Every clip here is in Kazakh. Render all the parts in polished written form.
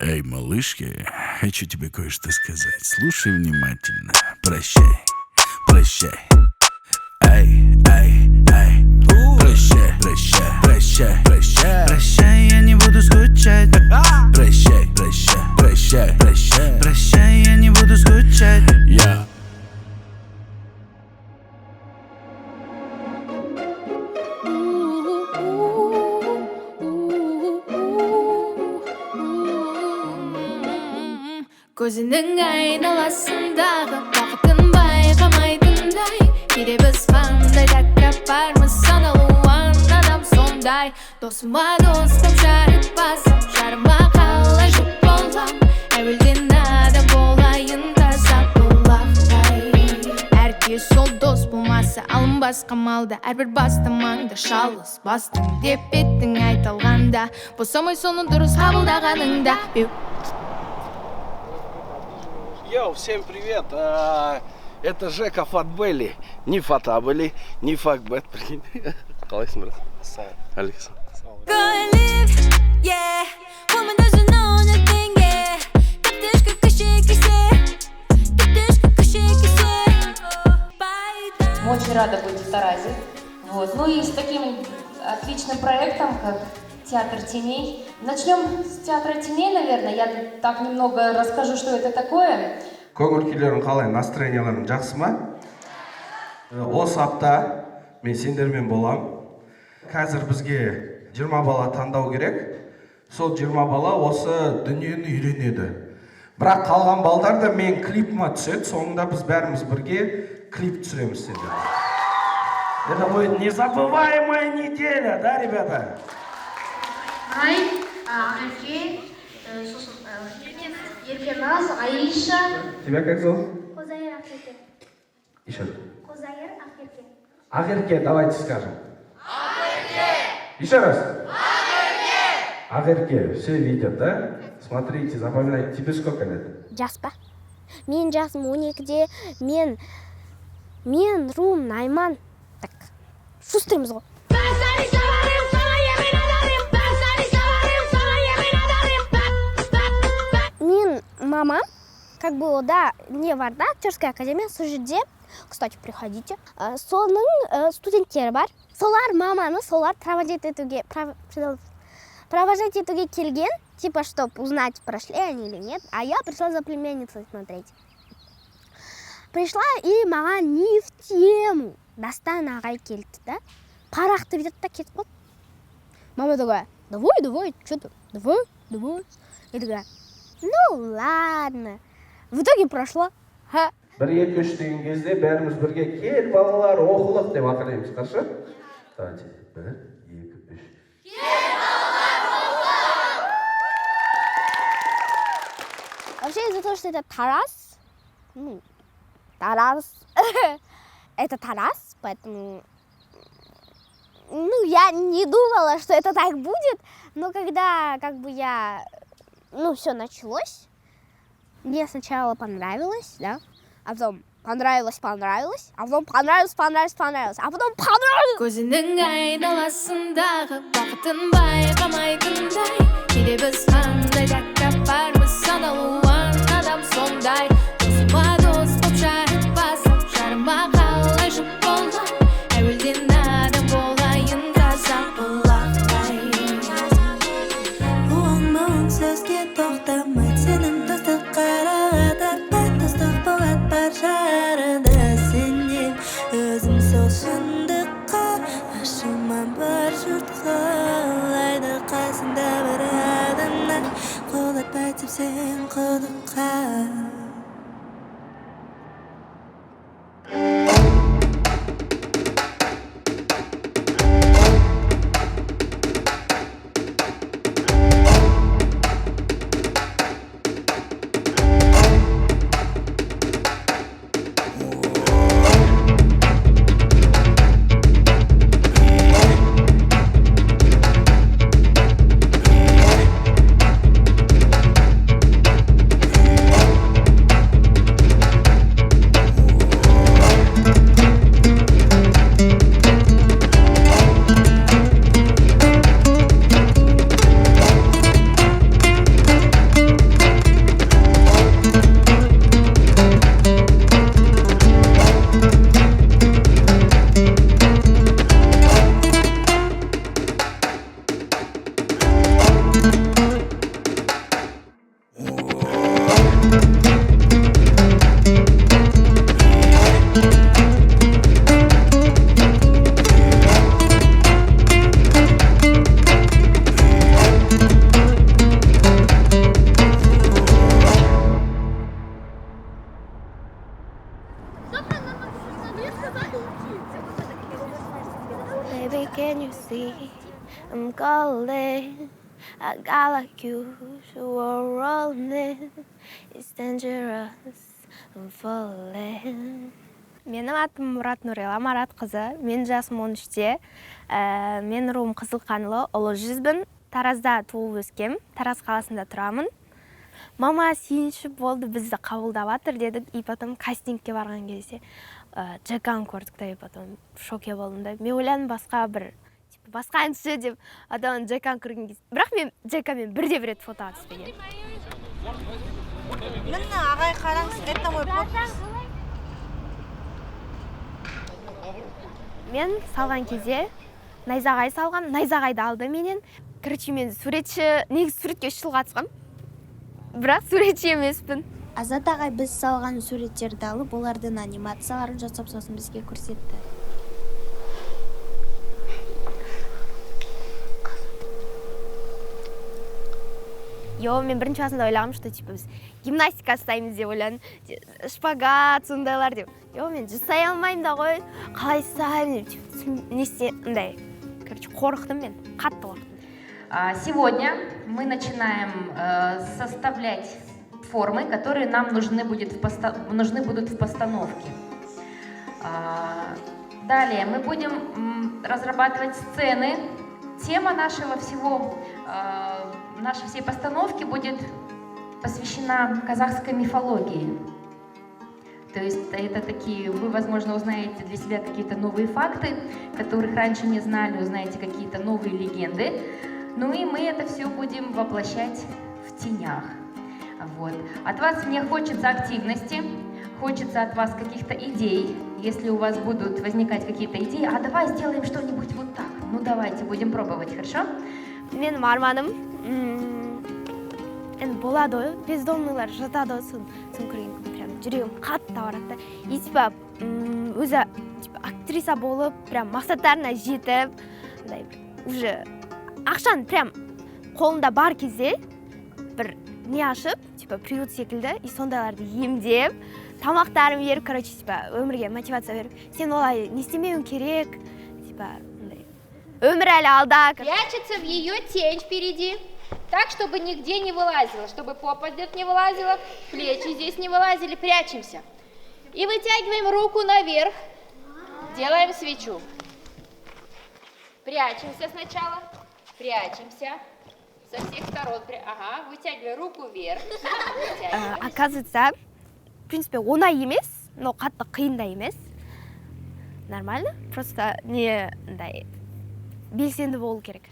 Эй, малышки, хочу тебе кое-что сказать. Слушай внимательно. Прощай, прощай. Эй, эй, эй. Прощай, прощай, прощай, прощай. Прощай, я не буду скучать. Прощай, прощай, прощай, прощай. Прощай, я не буду скучать. Я. Көзінің айналасындағы бақытын байқамайтындай кейде біз қандай тәкаппармыз саналуан адам сондай досыма дос боп жарытпасам жарыма қалай жұп болам әуелден адам болайын таза бұлақтай әркез сол дос болмаса алынбас қамалда әрбір бастамаңда шалыс бастың деп еттің айталғанда босамай соны дұрыс қабылдағаныңда. Йоу, всем привет! Это Жека Фатбелли. Не Фатабели, не Факбет. Қалайсың, брат? Алекс. Мы очень рады быть в Таразе. Вот. Ну и с таким отличным проектом, как Театр теней. Начнем с Театра теней, наверное. Я так немного расскажу, что это такое. Көңіл-күйлерің қалай, настроенияларың жақсы ма? Осы апта мен сендермен болам. Қазір бізге 20 бала таңдау керек. Сол 20 бала осы дүниені үйренеді. Бірақ қалған балдар да мен клипіма түседі. Соңында біз бәріміз бірге клип түсіреміз сендер. Это будет незабываемая неделя, да, ребята? Ақерке, Еркеназ, Аиша. Тебя как зовут? Козайыр Ақерке. Еще. Козайыр Ақерке. Ақерке, давайте скажем. Ақерке! Еще раз. Ақерке! Ақерке, все видят, да? Смотрите, запоминайте. Тебе сколько лет? Жас па? Мен жасым 12-де, мен Рум, Найман. Так, шустрымыз ғой. Мама, как было, да, не Варда, актерская академия, Сужиде, кстати, приходите. Соның студенттері бар. Солар маманы, солар провожать етуге келген, типа, чтобы узнать, прошли они или нет. А я пришла за племянницей смотреть. Пришла и маған не в тему. Дастан ағай келді, да? Парақты бітіп та кетіп қойды. Мама такая, давай, что ты? Давай. Я такая, ну ладно. В итоге прошло. Бір-екі үш деген кезде бәріміз бірге кел балалар оқылық деп ақыраймыз, қаршы? Давайте, 1, 2, 3. Кел балалар оқылық! Вообще из-за того, что это Тарас, это Тарас, поэтому, я не думала, что это так будет, но когда, все началось, мне сначала понравилось, да, а потом понравилось, а потом понравилось, а потом понравилось. Көзінің айналасындағы бақытын байқамайтындай кейде біз қандай тәкаппармыз саналуан адам сондай досыма дос боп жарытпасам жарыма қалай жұп болам әуелден адам болайын таза бұлақтай Оң-моң сөзге тоқтамай сенің достық қарағада мен достық болады бар жарыда сенен өзім сол шындыққа ашылман бар жұртқа алайда қасында бір адамнан қолатпай тепсең құдыққа falling. I got like you were rolling. It's dangerous. I'm falling. Менің атым Мұрат Нұрила Марат қызы. Мен жасым 13-те. Мен руым Қызылқанлы, ұлы жүзбін. Таразда туылып өскем. Тараз қаласында тұрамын. Мама сүйінші болды, бізді қабылдап жатыр дедік. И потом кастингке барған кезде Джеканы көрдік та, и потом в шоке болдым да. Мен ойладым басқа әнші деп, адам Джеканы көрген кезде. Бірақ мен Джекамен бірде-бір рет фотоға түспеген. Міне ағай қараңыз, это мой подпись. Мен салған кезде найзағай салған, найзағайды алды менен. Короче, мен суретші, негізі суретке 3 жыл қатысқам. Бірақ суретші емеспін. Азат ағай біз салған суреттерді алып, олардың анимацияларын жасап, сосын бізге көрсетті. Мен бірінші басында ойлағам, что біз гимнастика жасаймыз деп ойладым, шпагат, сондайлар деп. Мен жасай алмаймын да ғой, қалай жасаймын деп, нестей, қорықтым мен, қатты қорықтым. Сегодня мы начинаем составлять формы, которые нам нужны будут в постановке. Далее мы будем разрабатывать сцены. Тема нашей всей постановки будет посвящена казахской мифологии. То есть это такие, вы, возможно, узнаете для себя какие-то новые факты, которых раньше не знали, узнаете какие-то новые легенды. Ну и мы это все будем воплощать в тенях. Вот. От вас мне хочется активности, хочется от вас каких-то идей. Если у вас будут возникать какие-то идеи, а давай сделаем что-нибудь вот так. Ну давайте, будем пробовать, хорошо? Менің арманым, болады ғой, бездомныйлар жатады, сон көрген прям жүрегім қатты ауырады. И өзі актриса болып, прям мақсаттарына жетіп, уже ақшан прям қолында бар кезде бір не ашып, приют секілді, и сондайларды емдеп, тамақтарын беріп, короче, өмірге мотивация беріп, сен олай не істемеуің керек, өмір әлі алда. Прячется в ее тень впереди, так, чтобы нигде не вылазила, чтобы попа здесь не вылазила, плечи здесь не вылазили, прячемся. И вытягиваем руку наверх, делаем свечу. Прячемся сначала, прячемся. Со всех сторон. Ага, вытягивай руку вверх. Оказывается, в принципе, оңай емес, но қатты қиын да емес. Нормально, просто не белсенді болу керек.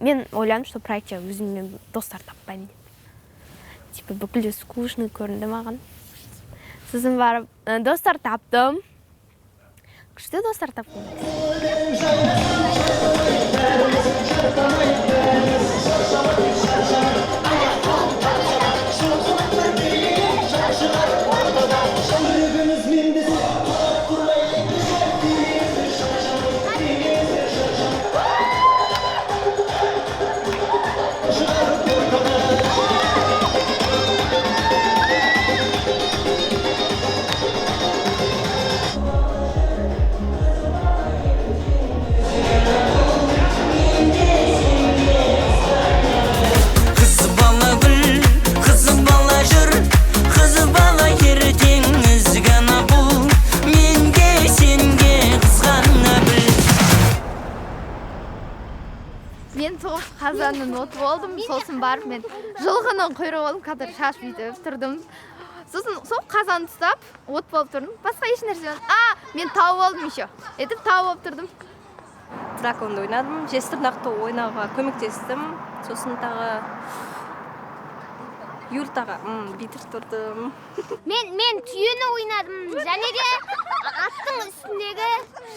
Мен ойлаймын, что проектте өзіммен достар таппаймын деп. Бүкілде скучный көрінді маған. Сосын барып, достар таптым. Күшті достар таптым. Қазанның оты болдым, сосын барып мен жылғының құйрығы болдым, қазір шаш бүйтіп тұрдым. Сосын сол қазан тұстап, от болып тұрдым. Басқа еш нәрсе мен тау болдым еще. Етіп тау болып тұрдым. Драконды ойнадым, жезтырнақты ойнауға көмектестім. Сосын тағы юртаға бүйтіп тұрдым. Мен түйені ойнадым, және де аттың үстіндегі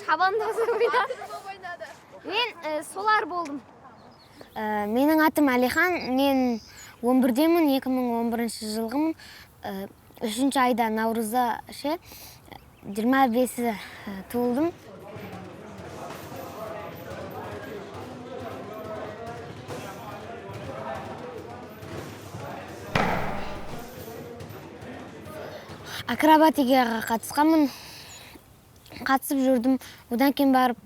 шабандозы ойнадым. Мен солар болдым. Менің атым Алихан, мен 11-демін, 2011 жылғымын. 3 айда наурызда 25 туылдым. Акробатикаға қатысқанмын. Қатысып жүрдім. Одан кейін барып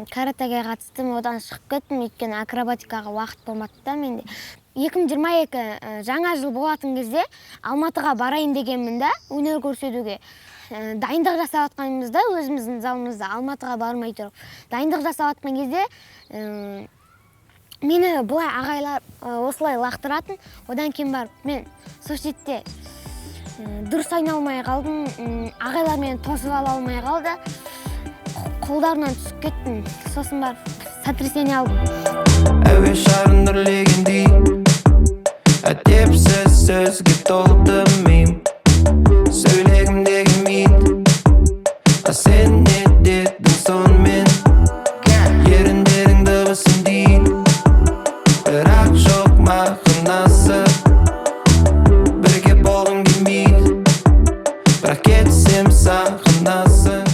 каратеге қатыстым. Одан шығып кеттім. Өйткені акробатикаға уақыт болмады да менде. 2022 жаңа жыл болатын кезде Алматыға барайын дегенмін да, өнер көрсетуге. Дайындық жасап жатқанымызда, өзіміздің залымызда Алматыға бармай тұрып. Дайындық жасап жатқан кезде мені бұлай ағайлар осылай лақтыратын. Одан кейін барып мен сол шетте дұрыс айналмай қалдым. Ағайлар мені тосып ала алмай қалды. Қолдарынан түсіп кеттім. Сосын барып сотрясение алдым. Әуе шарын үрлегендей, әдепсіз сөзге толды миым. Сөйлегімдегі мид, сен не дедің сонымен? Еріндерің дыбысын дейді, бірақ жоқ мағынасы. Бірге болғым келмейді, бірақ кетсем сағынасың.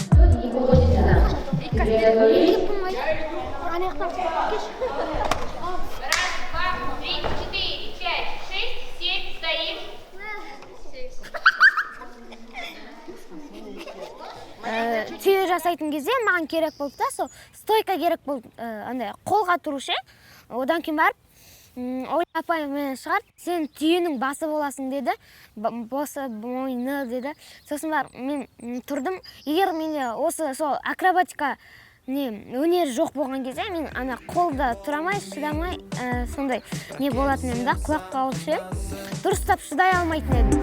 Түйе жасайтын кезде маған керек болды да, сол стойка керек болды, андай қолға тұрушы. Одан кейін барып, Оля апай мені шығарды, сен түйенің басы боласың деді, басы мойны деді. Сосын барып мен тұрдым. Егер менде осы сол акробатика өнері жоқ болған кезде мен ана қолда тұрамай, шыдамай, сондай не болатын едім да, құлаққа ауыршы. Дұрыстап шыдай алмайтын едім.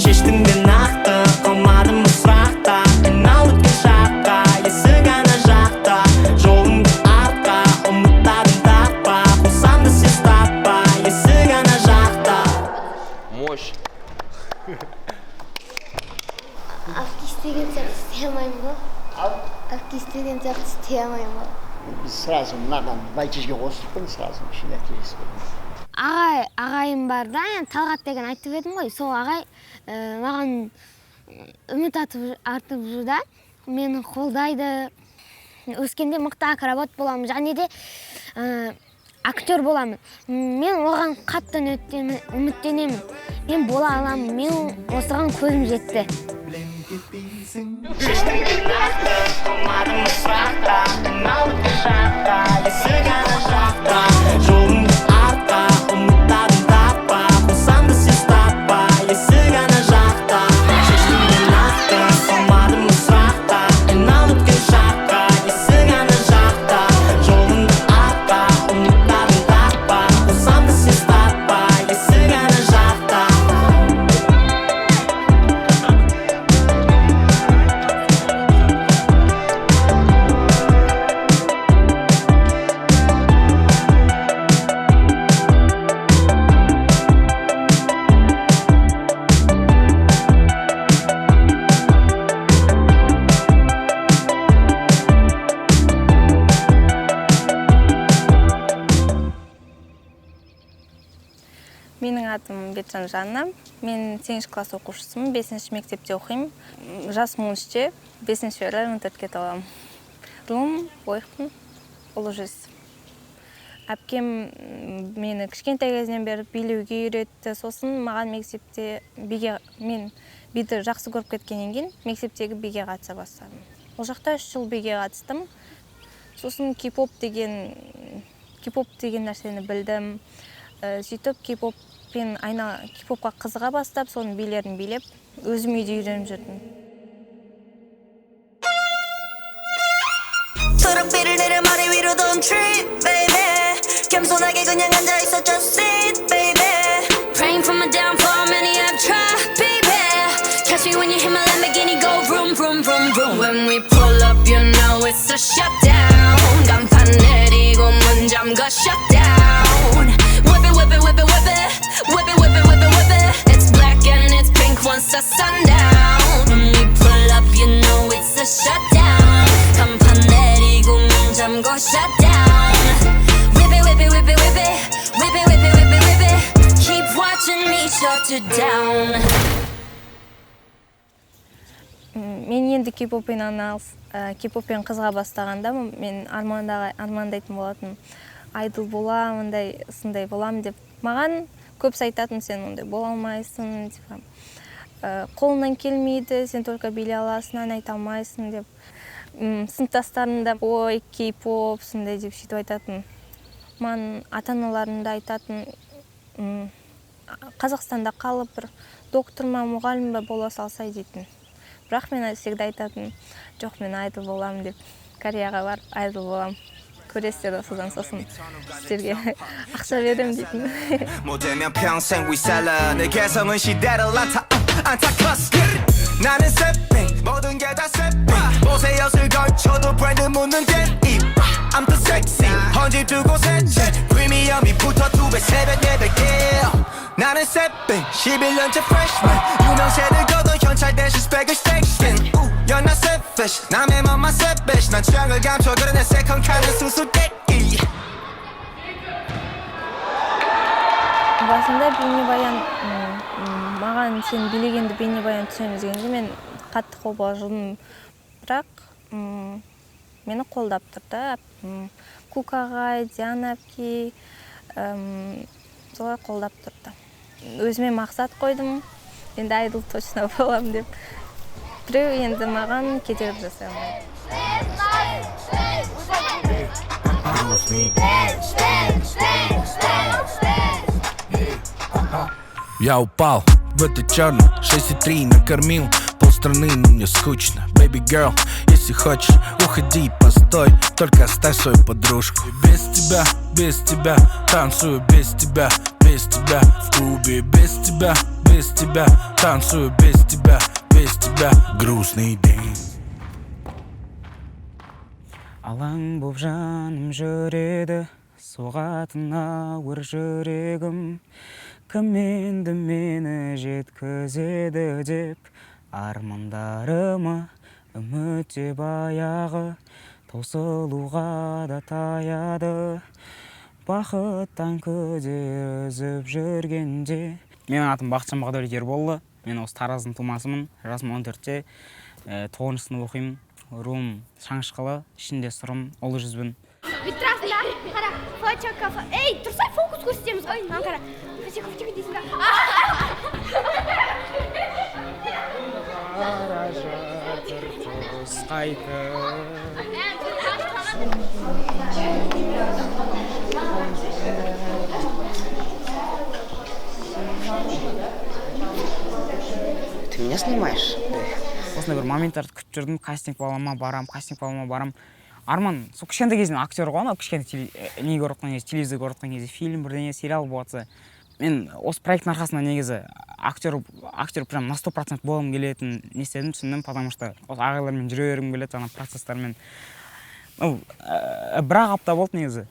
Шештім де нақты, қалмадым сұрақты. Айналып кел жаққа, есік ана жақта. Жолыңды артқа, ұмыттадың таппа. Қосамды сіз таппа, есік ана жақта. Мощь. Авкистеген сияқты істей алмаймын ба? Авкистеген сияқты істей алмаймын ба? Біз сразу мынаған бәйтерге қосылып сразу үшін нәтижесі болды. Ағайым бар да, Талғат деген айтып едім ғой. Сол ағай маған үміт артып жүр да, мені қолдайды. Өскенде мықты акробат боламын, және де актер боламын. Мен оған қатты үміттенемін. Мен бола аламын, мен осыған көзім жетті. Жолыңды артқа, ұмыттадың таппа. Қосамды сіз таппа, есік ана жақта. Шештім де нақты, қалмадым сұрақты. Айналып кел жаққа, есік ана жақта. Жолыңды артқа, ұмыттадың таппа. Қосамды сіз таппа, есік ана жақта. Менің атым Бетжан Жанна. Мен 8 класс оқушысымын, 5 мектепте оқимын. Жасым 13-те, 5 районтетке табамын. Жылым ойықтым, ұлы жүз. Әпкем мені кішкентай кезінен бері билеуге үйретті. Сосын маған мектепте мен биді жақсы көріп кеткеннен кейін мектептегі биге қатыса бастадым. Ол жақта 3 жыл биге қатыстым. Сосын кей-поп деген нәрсені білдім. Сөйтіп кей-попқа қызыға бастап, соның билерін билеп, өзім үйде үйреніп жүрдім. 초록빛을 내려 머리 위로 don't trip, baby. 겸손하게 그냥 앉아있어, just sit, baby. Praying for my downfall, many have tried, baby. Catch me when you hit my Lamborghini, go vroom, vroom, vroom, vroom. When we pull up, you know it's a shutdown. 간판 내리고 문 잠가 shutdown. Whip it, whip it, whip it, whip it. Whip it, whip it, whip it, whip it. It's black and it's pink, one it's a sundown. When we pull up, you know it's a shutdown. 간판 내리고 문 잠궈 shutdown. Whip it, whip it, whip it, whip it. Whip it, whip it, whip it, whip it. Keep watching me shut it down. Мен енді кей-поппен қызға бастағанда мен армандайтын болатын. Айдол болам, мындай сындай болам деп. Маған көбісі айтатын, сен ондай бола алмайсың, қолыңнан келмейді, сен только билей аласың, ән айта алмайсың деп. Сыныптастарында ой, кей-поп сындай деп сөйтіп айтатын. Маған ата-аналарында айтатын, Қазақстанда қалып бір доктор ма, мұғалім бе бола салсай дейтін. Бірақ мен всегда айтатын, жоқ, мен айдол болам деп. Кореяға барып айдол болам. Көресіздер осыдан сосын сіздерге ақша берем дейтін. 못되면 평생 위살아 내 개성은 시대를 안타커스 나는 새삥 모든 게 다 새삥 옷에 엿을 걸쳐도 브랜드 묻는 댄입 I'm the sexy 헌집 두 곳에 프리미엄이 붙어 2배 3배 4배 나는 새삥 11년째 freshman 유명세를 거둬 현찰 대신 스펙을 스택신 You're not selfish 남의 맘만 selfish 난 취향을 감춰 그래 내 세컨 칸은 수수께끼 басында бейнебаян маған сен билегенді бейнебаян түсеміз дегенде мен қатты қобалжыдым, бірақ мені қолдап тұрды. Кука ағай, Диана әпке солай қолдап тұрды. Өзіме мақсат қойдым, енді айдол точно болам деп. Біреу енді маған кедергі жасай алмайды. Я упал в это черное 6,3 накормил полстраны, но мне скучно. Baby girl, если хочешь, уходи, постой, только оставь свою подружку. Без тебя танцую, без тебя в клубе. Без тебя танцую, без тебя грустный день. Алаң боп жаным жүреді, соғатын ауыр жүрегім. Кім енді мені жеткізеді деп, армандарыма үмітте баяғы, таусылуға да таяды. Бақыттан көде үзіп жүргенде. Менің атым Бақытжан Бақдәулет Ерболұлы. Мен осы Тараздың тумасымын. Жасым 14-те, 9-шы сынып оқимын. Руым Шаңышқалы, ішінде сырым, ұлы жүзбін. Витрасында, қара, фотокафа. Ей, тұрсай фокус көрсетеміз. Ой, маған қара. Фотокафа дейсің ба? Бара жатыр құс қайтып. Ты меня снимаешь? Осындай бір моменттарды күтіп жүрдім, кастинг балама барам. Арман, сол кішкентай кезінен актер ғой, кішкентай не көріп отқан кезде, телевизор көріп отқан кезде, фильм бірдеңе, сериал болатса. Мен осы проекттің арқасында негізі актер прям на 100% болғым келетін не істедім, түсіндім, потому что осы ағайлармен жүре бергім келеді, жаңа процесстармен. Бір-ақ апта болды негізі.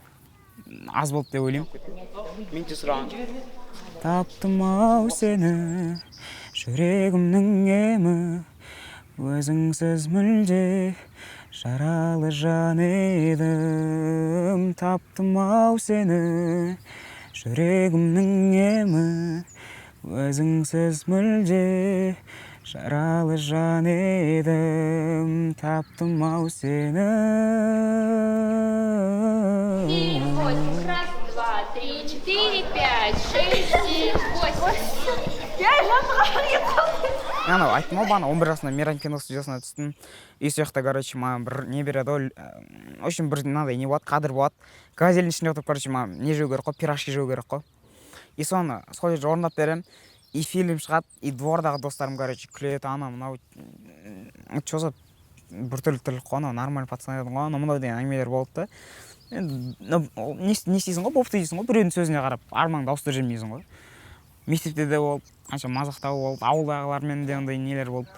Аз болды деп ойлаймын. Мен де сұрағым. Таптым-ау сені, жүрегімнің емі, өзіңсіз мүлде жаралы жан едім. Таптым-ау сені, жүрегімнің емі, өзіңсіз мүлде жаралы жан едім. Таптым-ау сені. Раз, два, три, 4, 5, 6, 7, 8. Я Анау айттым ғой, бағана 11 жасында Мейрам кино студиясына түстім. И сол жақта, маған бір не береді ғой. В общем, бір мынандай не болады, кадр болады. Газельдің ішінде отырып, маған не жеу керек қой, пирожки жеу керек қой. И соны сол жерде орындап беремін. И фильм шығады, и двордағы достарым, күледі, ана, мынау, чоза, біртүрлі қой, нормальный пацан едім ғой, мынау деген әңгімелер болды да. Не істейсің ғой, бопты дейсің ғой, біреудің сөзіне қарап, армаңды ауыстырып жүрмейсің ғой. Мектепте де болды, қанша мазақтау болды, ауылдағылармен де ондай нелер болды.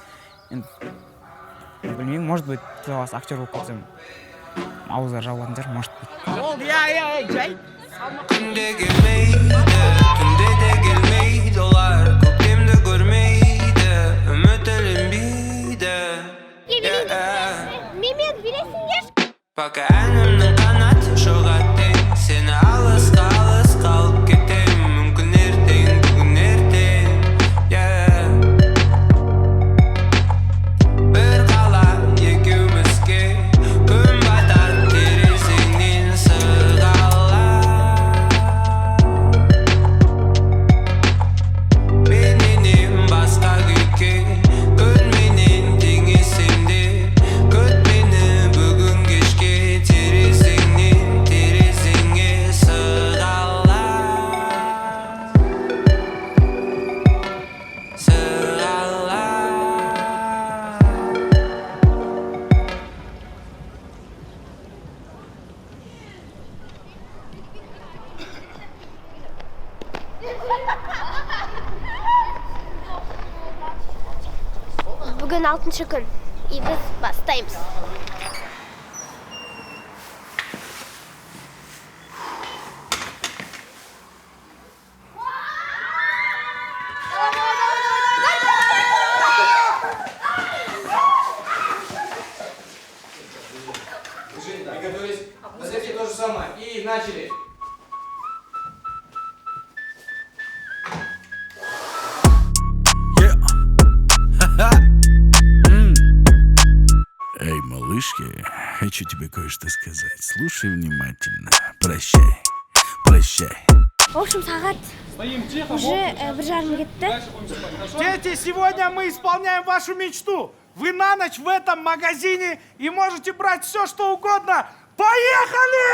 Білмеймін, может быть, жалғасы актер болып кетсем, ауыздар жабылатын шығар, может быть. Болды, жай. Күнде келмейді, түнде де келмейді, олар көктемді көрмейді. Емес, бересіңдер. Пока әнімнің қанаты жоқ әттең, сені алысқа қалып кетем. Мүмкін ертең, бүгін ертең, бір қала екеумізге, күн батар терезеңнен сырғала. Менен басқа күйке, күн менен теңесем де, күт мені бүгін кешке, терезеңнен терезеңе сырғала. Бүгін 6-шы күн. И біз бастаймыз. Приготовились. На затем то же самое. И начали. Эй, малышки, хочу тебе кое-что сказать. Слушай внимательно. Прощай, прощай. В общем, сағат уже 1:30 кетті. Дети, сегодня мы исполняем вашу мечту. Вы на ночь в этом магазине и можете брать все, что угодно. Поехали!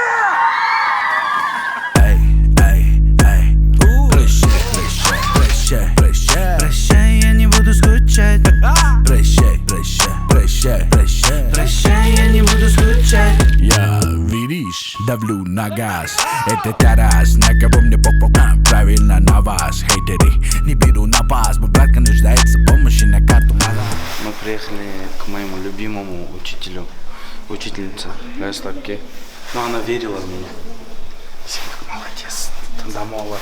Прощай, прощай, прощай, прощай. Прощай, я не буду скучать. Прощай, прощай, прощай, прощай. Прощай, я не буду скучать. Я, видишь, давлю на газ. Это Тарас, на кого мне попал. Правильно, на вас, хейтеры. Не беру на вас, мой братка нуждается в помощи на карту. Мы приехали к моему любимому учителю, учительнице Ляславке. Но она верила в меня. Симка, молодец. Домова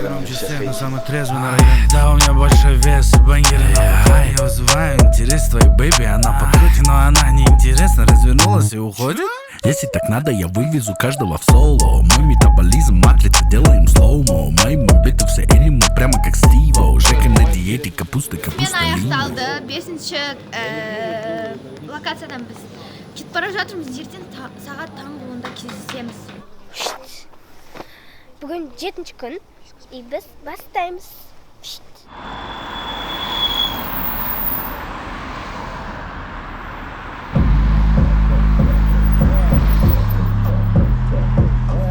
Громче всех, но самый трезвый на районе. Да, у меня большой вес и бангеры. Я вызываю интерес твоей бэйби. Она подкрутит, но она неинтересна. Развернулась и уходит. Если так надо, я вывезу каждого в соло. Мой метаболизм, матрица, делаем слоумо. Мои мобиты все эниму, прямо как Стиво. Жека на диете, капуста, капуста. Мен аяқталды. 5-ші локациядан біз кетіп бара жатырмыз. Ертең сағат таңғы 10-да кездесеміз. Бүгін 7-ші күн. И біз бастаймыз.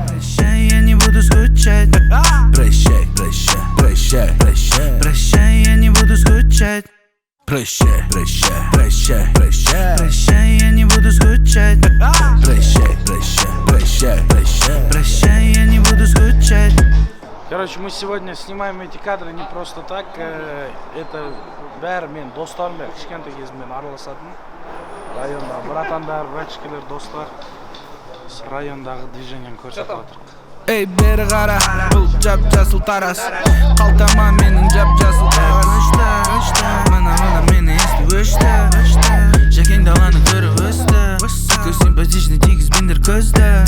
Прощай, я не буду скучать. Прощай, прощай, прощай, прощай. Прощай, я не буду скучать. Прощай, прощай, прощай, прощай. Прощай, я не буду скучать. Прощай, прощай, прощай, прощай. Прощай, я не буду скучать. Короче, мы сегодня снимаем эти кадры не просто так. Это бәрі мен достарым кішкентай кезімнен араласатын. Районда братандар, братчикелер, достар. Райондағы движениені көрсетіп отырық. Эй, бері қара, бұл жап-жасыл тарас. Қалтама менің жап-жасыл қағаз. Мына мені естіп өшті. Жакең даланы көріп өсті. Сақы симпатичный тигізбендер көзді.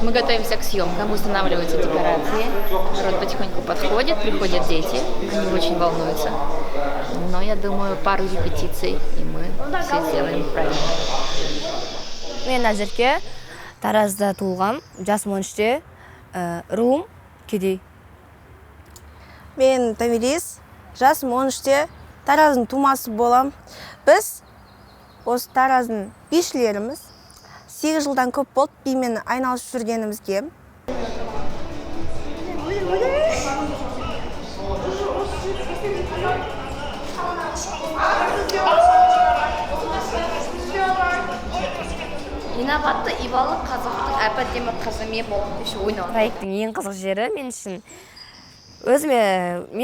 Мы готовимся к съемкам, устанавливаются декорации. Народ потихоньку подходит, приходят дети, они очень волнуются. Но я думаю, пару репетиций, и мы все сделаем правильно. Мен Назерке, Таразда туылғам, жас 13-те, руым кедей. Мен Тамирис, жасым 13-те, Тараздың тумасы болам. Біз осы Тараздың бишілеріміз 8 жылдан көп болды бимен айналысып жүргенімізге. Инабатты, ибалы, қазақтың әп-әдемі қызы мен болып ойнау. Проекттің ең қызық жері мен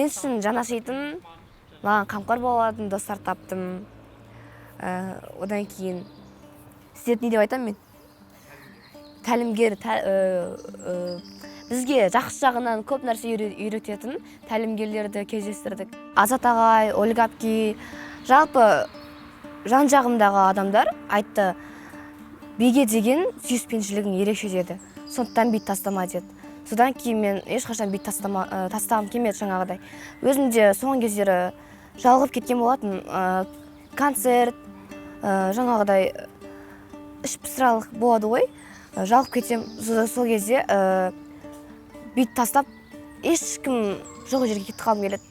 үшін жанашитын, маған қамқор болатын достар таптым. Одан кейін сіздерді не деп айтам мен? Тәлімгер, бізге жақсы жағынан көп нәрсе үйрететін тәлімгерлерді кездестірдік. Азат ағай, Ольга апке, жалпы жан жағымдағы адамдар айтты, биге деген сүйіспеншілігің ерекше деді. Сондықтан бит тастама деді. Содан кейін мен ешқашан бит тастағым келмеді жаңағыдай. Өзім де соңғы кездері жалғып кеткен болатын. Концерт, жаңағыдай іш пысыралық болады ғой. Жалғып кетсем, сол кезде бит тастап ешкім жоқ жерге кетіп қалғым келеді.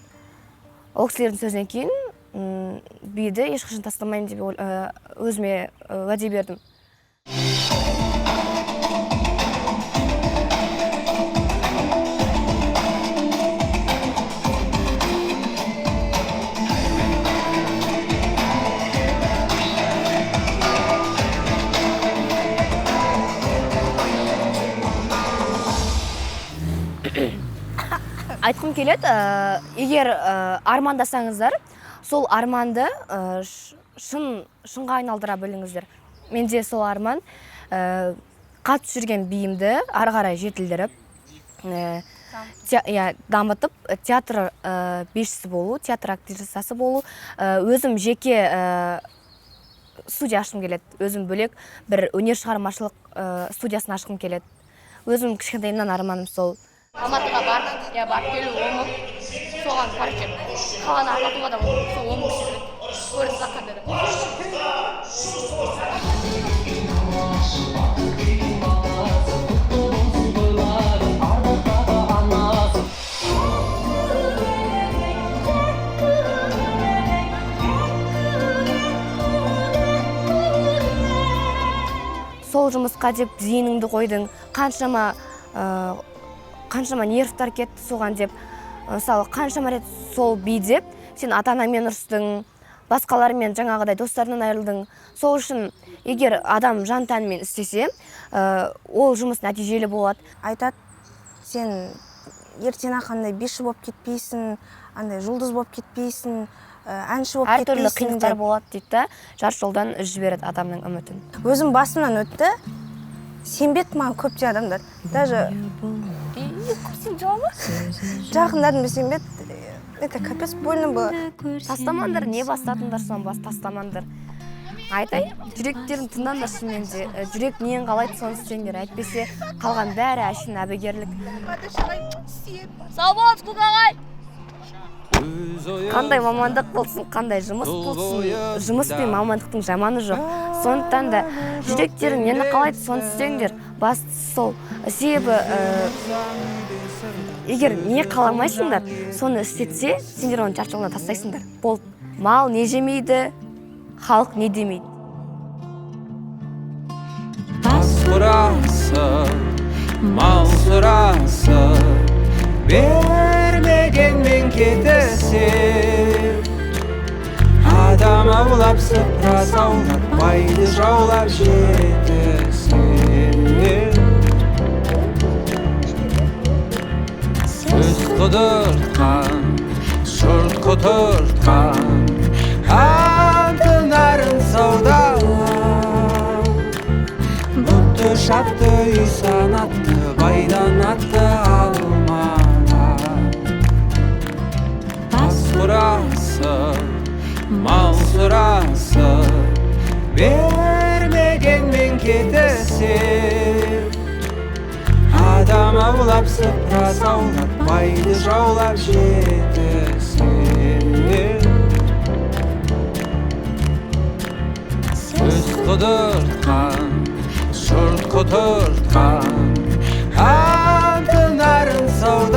Ол кісілердің сөзінен кейін биді ешқашан тастамаймын деп өзіме уәде бердім. Айтқым келеді, егер армандасаңыздар, сол арманды шынға айналдыра біліңіздер. Менде сол арман қатып жүрген биімді ары қарай жетілдіріп, дамытып, театр бишісі болу, театр актрисасы болу, өзім жеке студия ашқым келеді. Өзім бөлек бір өнер шығармашылық студиясын ашқым келеді. Өзім кішкентайымнан арманым сол. Алматыға барып келу омым, соған паркет. Қаланы арнатуға да сол омым жүреді. Көріп заққа деді. Сол жұмысқа деп зейініңді қойдың, қаншама нервтар кетті соған деп, мысалы қаншама рет сол би деп, сен ата-анамен ұрыстың, басқалармен жаңағыдай достарынан айырылдың. Сол үшін егер адам жан тәнімен істесе, ол жұмыс нәтижелі болады. Айтады, сен ертең қандай биші болып кетпейсің, андай жұлдыз болып кетпейсің, әнші болып кетпейсің. Әртүрлі қиындықтар болады дейді, жарты жолдан жібереді адамның үмітін. Өзім басымнан өтті, сенбеді маған көптеген адамдар. Даже жақындарым сенбеді. Это капец больно было. Тастамаңдар, не бастатыңдар соны тастамаңдар. Айтай, жүректерін тыңдаңдар шынымен де. Жүрек нен қалайды соны істеңдер. Әйтпесе қалған бәрі әшейін әбігерлік. Сау болыңыз, Құлқағай! Қандай мамандық болсын, қандай жұмыс болсын, жұмыс пен мамандықтың жаманы жоқ. Сондықтан да жүректерің нені қалайды соны істеңдер. Бастысы сол. Себебі егер не қаламайсыңдар, соны істетсе, сендер оны жарты жолдан тастайсыңдар. Болды. Мал не жемейді, халық не демейді. Тас сұрасы, мал сұрасы, бермегенмен кетесің. Адам аулап, сыпыра саулап, байды жаулап жетесің. Сөз құдыртқан, жұрт құтыртқан, алтын арын саудалап, бұтты шапты үй санатты, байдан атты алмана. Тас сұрасы, мал сұрасы, бермегенмен кетесің. Адам аулап, сыпыра саулап, байды жаулап жетесің. Сөз құдыртқан, жұрт құтыртқан, алтын арын саудалап,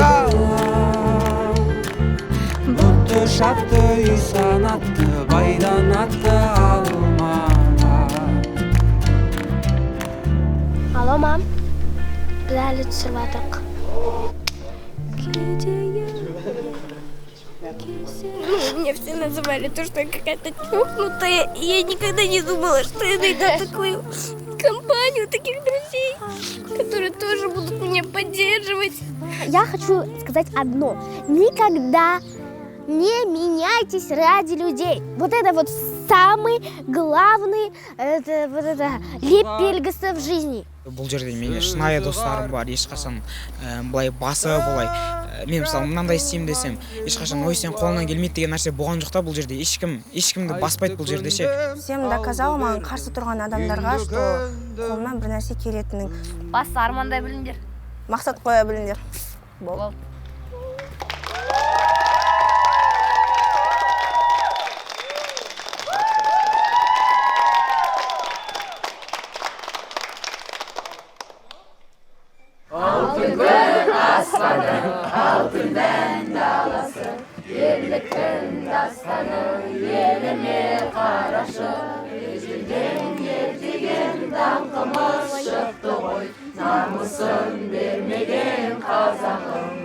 шатты үй санатты байдан атты алмаға. Алло, мам. Біз әлі түсіріп жатырмық. Меня все называли то, что я какая-то чухнутая. И я никогда не думала, что я найду такую компанию, таких друзей, которые тоже будут меня поддерживать. Я хочу сказать одно. Никогда не меняйтесь ради людей. Вот это вот самый главный белгісі в жизни. Бұл жерде менің шынайы достарым бар, ешқашан былай басы былай. Мен мысалы мынандай істеймін десем, ешқашан ой сен қолынан келмейді деген нәрсе болған жоқ та бұл жерде. Ешкімді баспайды бұл жерде ше. Всем доказал маған қарсы тұрған адамдарға, что қолынан бір нәрсе келетінін. Басты армандай біліңдер. Мақсат қоя біліңдер. Болды. Алтын күн аспаны, алтын дән даласы, ерліктің дастаны, еліме қарашы. Ежелден ертеген даңқымыз шықты ғой, намысын бермеген қазақым.